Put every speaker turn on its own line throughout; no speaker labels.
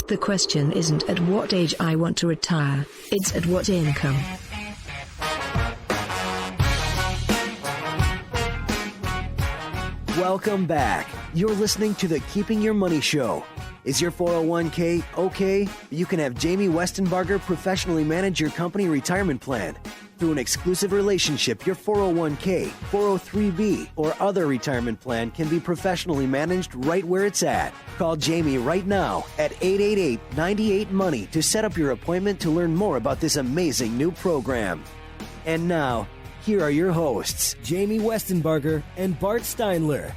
The question isn't at what age I want to retire, it's at what income.
Welcome back. You're listening to the Keeping Your Money Show. Is your 401k okay? You can have Jamie Westenbarger professionally manage your company retirement plan. Through an exclusive relationship, your 401k, 403b, or other retirement plan can be professionally managed right where it's at. Call Jamie right now at 888-98-MONEY to set up your appointment to learn more about this amazing new program. And now, here are your hosts, Jamie Westenbarger and Bart Steinler.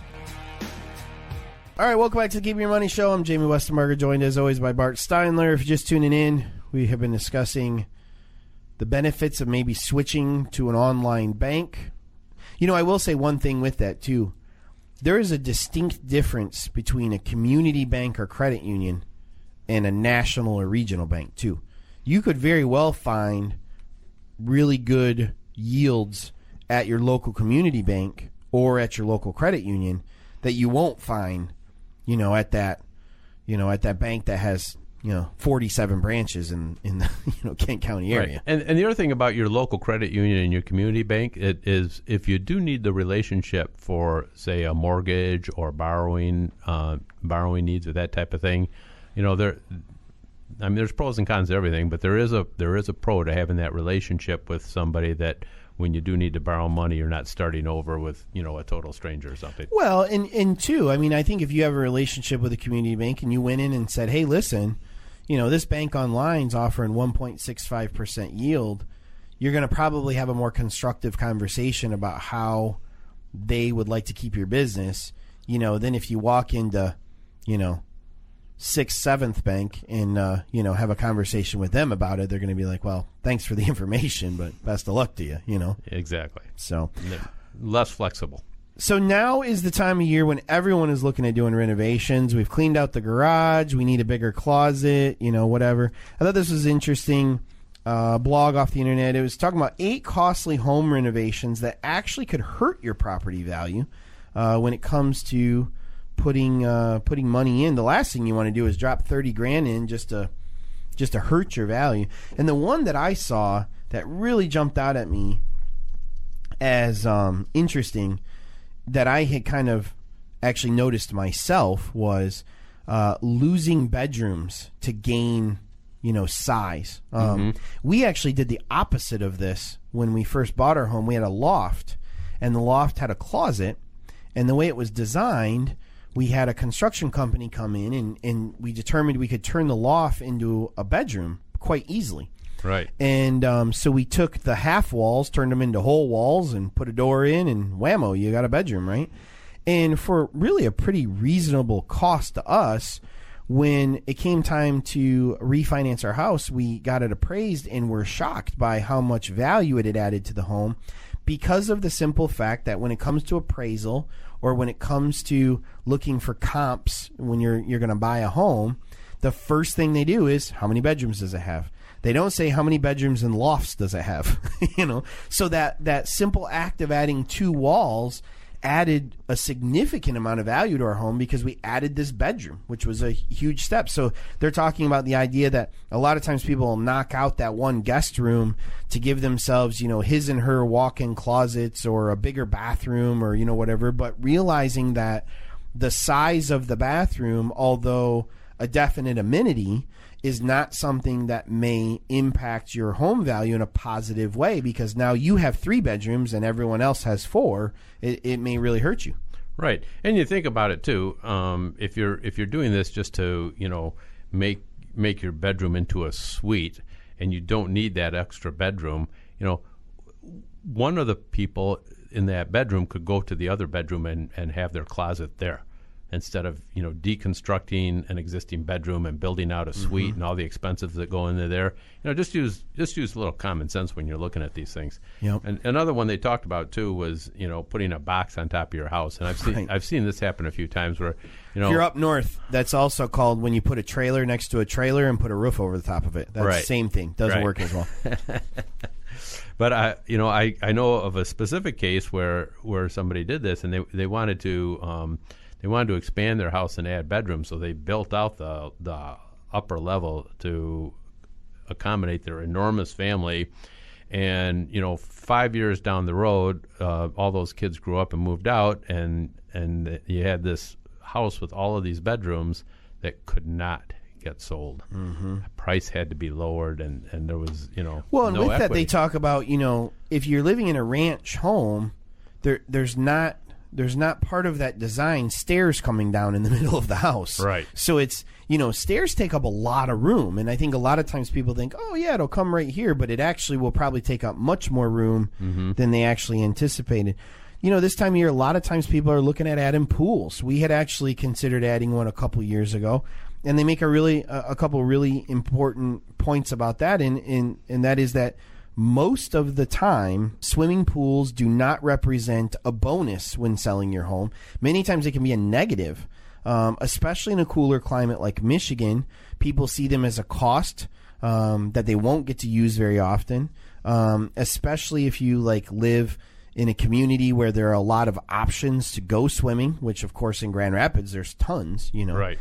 All right, welcome back to the Keep Your Money Show. I'm Jamie Westenbarger, joined as always by Bart Steinler. If you're just tuning in, we have been discussing the benefits of maybe switching to an online bank. You know, I will say one thing with that, too. There is a distinct difference between a community bank or credit union and a national or regional bank, too. You could very well find really good yields at your local community bank or at your local credit union that you won't find, at that bank that has, 47 branches in the, Kent County area.
Right. And the other thing about your local credit union and your community bank is if you do need the relationship for, say, a mortgage or borrowing needs or that type of thing, there's pros and cons to everything, but there is a pro to having that relationship with somebody that when you do need to borrow money, you're not starting over with, a total stranger or something.
Well, and two, I think if you have a relationship with a community bank and you went in and said, hey, listen, this bank online's offering 1.65% yield, you're going to probably have a more constructive conversation about how they would like to keep your business, than if you walk into, 6th, 7th bank and, have a conversation with them about it. They're going to be like, well, thanks for the information, but best of luck to you,
Exactly.
So
less flexible.
So now is the time of year when everyone is looking at doing renovations. We've cleaned out the garage. We need a bigger closet, whatever. I thought this was interesting. Blog off the internet. It was talking about 8 costly home renovations that actually could hurt your property value when it comes to putting money in. The last thing you want to do is drop $30,000 in just to hurt your value. And the one that I saw that really jumped out at me as interesting that I had kind of actually noticed myself was losing bedrooms to gain size. We actually did the opposite of this when we first bought our home. We had a loft, and the loft had a closet, and the way it was designed, we had a construction company come in, and we determined we could turn the loft into a bedroom quite easily.
Right.
And so we took the half walls, turned them into whole walls, and put a door in, and whammo, you got a bedroom, right? And for really a pretty reasonable cost to us, when it came time to refinance our house, we got it appraised and were shocked by how much value it had added to the home because of the simple fact that when it comes to appraisal or when it comes to looking for comps when you're going to buy a home, the first thing they do is how many bedrooms does it have? They don't say how many bedrooms and lofts does it have, So that simple act of adding 2 walls added a significant amount of value to our home because we added this bedroom, which was a huge step. So they're talking about the idea that a lot of times people will knock out that one guest room to give themselves, his and her walk-in closets or a bigger bathroom or, whatever, but realizing that the size of the bathroom, although a definite amenity, is not something that may impact your home value in a positive way because now you have 3 bedrooms and everyone else has 4. It may really hurt you.
Right. And you think about it too. If you're doing this just to make your bedroom into a suite and you don't need that extra bedroom, one of the people in that bedroom could go to the other bedroom and have their closet there, instead of deconstructing an existing bedroom and building out a suite and all the expenses that go into there. Just use a little common sense when you're looking at these things.
Yep.
And another one they talked about too was putting a box on top of your house. And I've seen this happen a few times where
if you're up north, that's also called when you put a trailer next to a trailer and put a roof over the top of it. That's
right.
the same thing. Doesn't work as well.
But I know of a specific case where somebody did this and they wanted to expand their house and add bedrooms, so they built out the upper level to accommodate their enormous family. And 5 years down the road, all those kids grew up and moved out, and you had this house with all of these bedrooms that could not get sold. Mm-hmm. Price had to be lowered, and there was
well, and
no
with
equity.
that they talk about if you're living in a ranch home, there's not part of that design stairs coming down in the middle of the house.
Right.
So it's, stairs take up a lot of room. And I think a lot of times people think, oh, yeah, it'll come right here. But it actually will probably take up much more room than they actually anticipated. This time of year, a lot of times people are looking at adding pools. We had actually considered adding one a couple years ago. And they make a couple really important points about that. And that is that most of the time, swimming pools do not represent a bonus when selling your home. Many times they can be a negative, especially in a cooler climate like Michigan. People see them as a cost that they won't get to use very often, especially if you live in a community where there are a lot of options to go swimming, which, of course, in Grand Rapids, there's tons,
Right.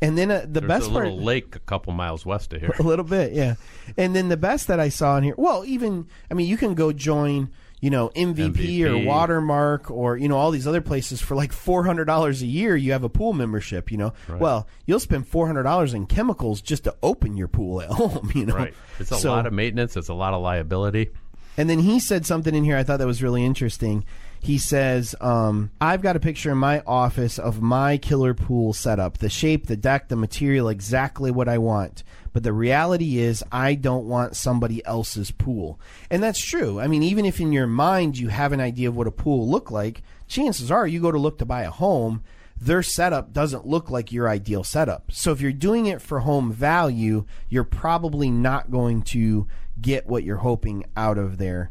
And then the
There's
best
a
part,
little lake a couple miles west of here.
a little bit, yeah. And then the best that I saw in here, you can go join, MVP or Watermark or, all these other places for like $400 a year. You have a pool membership,
Right.
Well, you'll spend $400 in chemicals just to open your pool at home,
Right. It's a lot of maintenance. It's a lot of liability.
And then he said something in here I thought that was really interesting. He says, I've got a picture in my office of my killer pool setup. The shape, the deck, the material, exactly what I want. But the reality is I don't want somebody else's pool. And that's true. I mean, even if in your mind you have an idea of what a pool look like, chances are you go to look to buy a home, their setup doesn't look like your ideal setup. So if you're doing it for home value, you're probably not going to get what you're hoping out of there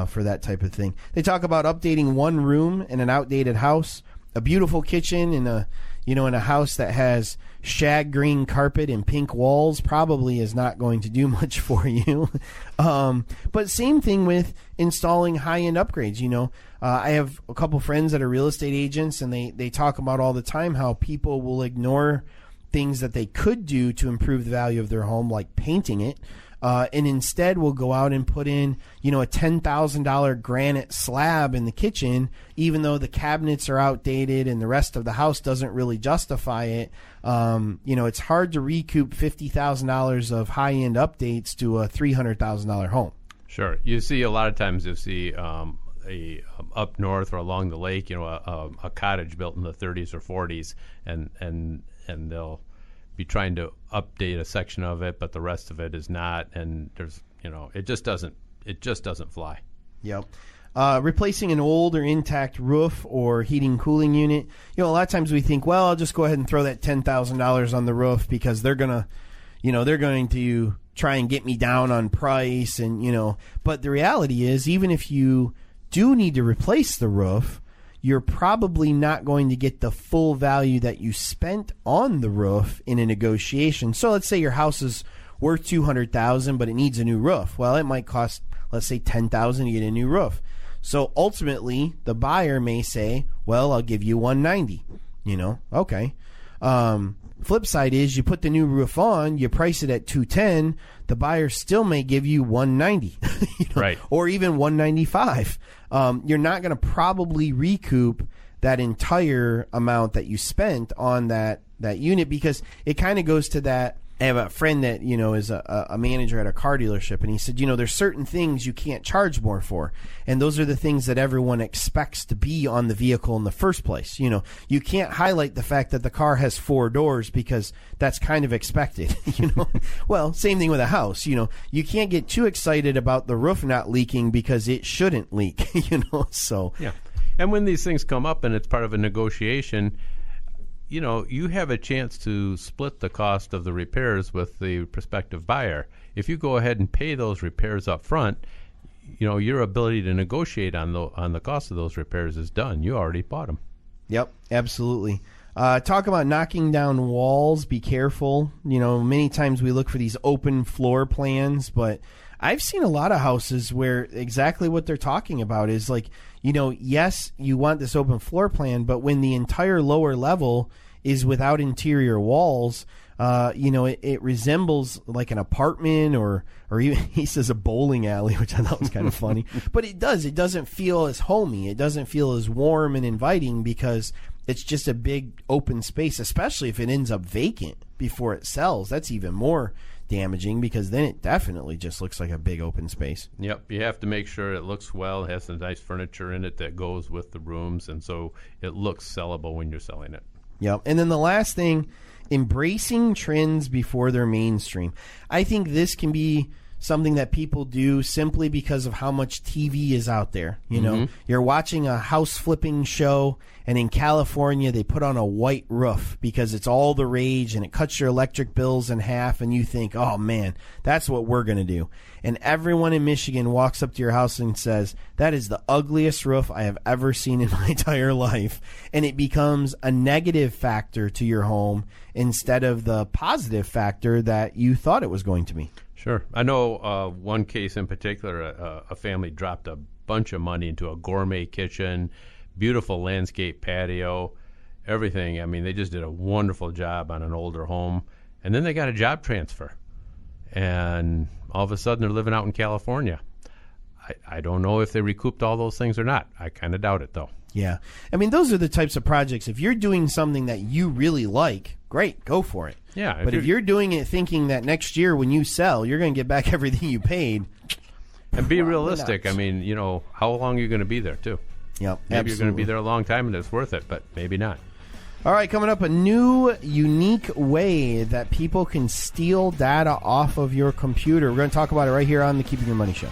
for that type of thing. They talk about updating one room in an outdated house, a beautiful kitchen in a house that has shag green carpet and pink walls probably is not going to do much for you. But same thing with installing high-end upgrades. I have a couple friends that are real estate agents, and they talk about all the time how people will ignore things that they could do to improve the value of their home, like painting it. And instead will go out and put in, a $10,000 granite slab in the kitchen, even though the cabinets are outdated and the rest of the house doesn't really justify it. It's hard to recoup $50,000 of high-end updates to a $300,000 home.
Sure. You see a lot of times up north or along the lake, a cottage built in the 30s or 40s, and they'll be trying to update a section of it, but the rest of it is not, and there's it just doesn't fly.
Yep. Replacing an old or intact roof or heating cooling unit. A lot of times we think, well, I'll just go ahead and throw that $10,000 on the roof because they're going to try and get me down on price, and but the reality is, even if you do need to replace the roof, you're probably not going to get the full value that you spent on the roof in a negotiation. So let's say your house is worth $200,000, but it needs a new roof. Well, it might cost, let's say, $10,000 to get a new roof. So ultimately, the buyer may say, well, I'll give you $190. Okay. Flip side is you put the new roof on, you price it at $210, the buyer still may give you $190,
right,
or even $195. You're not going to probably recoup that entire amount that you spent on that unit, because it kind of goes to that. I have a friend that, is a manager at a car dealership, and he said, there's certain things you can't charge more for. And those are the things that everyone expects to be on the vehicle in the first place. You can't highlight the fact that the car has 4 doors because that's kind of expected, Well, same thing with a house, you can't get too excited about the roof not leaking because it shouldn't leak, so.
Yeah. And when these things come up and it's part of a negotiation, you have a chance to split the cost of the repairs with the prospective buyer. If you go ahead and pay those repairs up front, your ability to negotiate on the cost of those repairs is done. You already bought them.
Yep, absolutely. Talk about knocking down walls. Be careful. Many times we look for these open floor plans, but I've seen a lot of houses where exactly what they're talking about is like, yes, you want this open floor plan, but when the entire lower level is without interior walls, It resembles like an apartment or even, he says a bowling alley, which I thought was kind of funny. But it doesn't feel as homey. It doesn't feel as warm and inviting because it's just a big open space, especially if it ends up vacant before it sells. That's even more damaging because then it definitely just looks like a big open space.
Yep, you have to make sure it looks well, it has some nice furniture in it that goes with the rooms, and so it looks sellable when you're selling it.
Yep. And then the last thing, embracing trends before they're mainstream. I think this can be something that people do simply because of how much TV is out there. You know, you're watching a house flipping show, and in California they put on a white roof because it's all the rage and it cuts your electric bills in half, and you think, oh man, that's what we're going to do. And everyone in Michigan walks up to your house and says, that is the ugliest roof I have ever seen in my entire life. And it becomes a negative factor to your home instead of the positive factor that you thought it was going to be.
Sure. I know one case in particular, a family dropped a bunch of money into a gourmet kitchen, beautiful landscape patio, everything. I mean, they just did a wonderful job on an older home. And then they got a job transfer. And all of a sudden they're living out in California. I don't know if they recouped all those things or not. I kind of doubt it, though.
Yeah. I mean, those are the types of projects. If you're doing something that you really like, great, go for it.
Yeah.
But if you're doing it thinking that next year when you sell, you're going to get back everything you paid.
And be realistic. I mean, how long are you going to be there, too?
Yep,
maybe
absolutely.
You're going to be there a long time and it's worth it, but maybe not.
All right, coming up, a new, unique way that people can steal data off of your computer. We're going to talk about it right here on the Keeping Your Money Show.